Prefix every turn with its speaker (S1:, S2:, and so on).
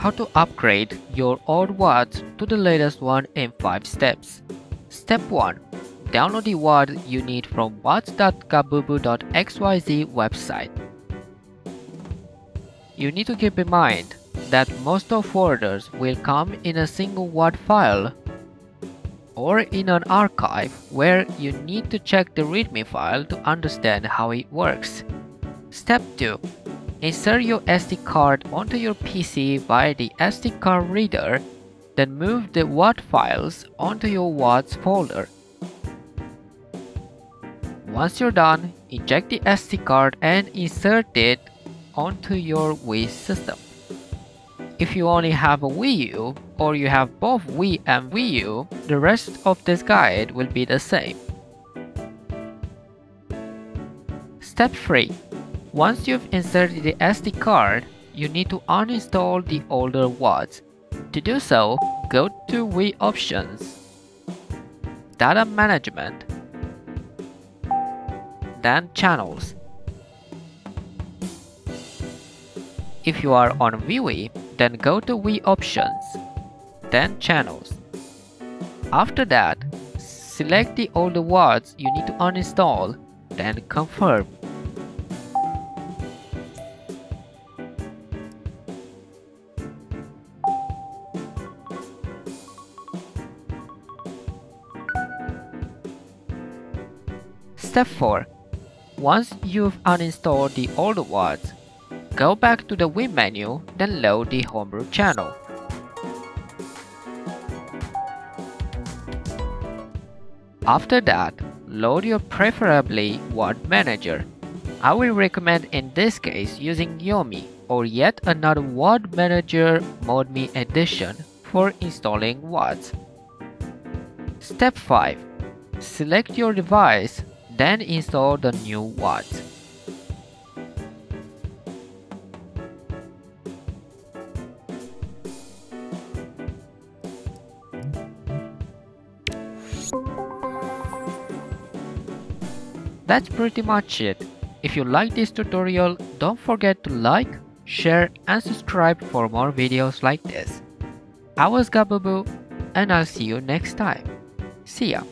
S1: How to upgrade your old WADs to the latest one in 5 steps. Step 1. Download the WAD you need from wads.gabubu.xyz website. You need to keep in mind that most of folders will come in a single WAD file or in an archive where you need to check the README file to understand how it works. Step 2. Insert your SD card onto your PC via the SD card reader, then move the WAD files onto your WADs folder. Once you're done, eject the SD card and insert it onto your Wii system. If you only have a Wii U or you have both Wii and Wii U, the rest of this guide will be the same. Step 3. Once you've inserted the SD card, you need to uninstall the older WADs. To do so, go to Wii Options, Data Management, then Channels. If you are on Wii, then go to Wii Options, then Channels. After that, select the older WADs you need to uninstall, then Confirm. Step 4. Once you've uninstalled the older WADs, go back to the Wii menu, then load the Homebrew channel. After that, load your preferably WAD manager. I will recommend in this case using Yomi or yet another WAD manager ModMe edition for installing WADs. Step 5. Select your device, then install the new WADs. That's pretty much it. If you like this tutorial, don't forget to like, share and subscribe for more videos like this. I was Gabubu and I'll see you next time. See ya!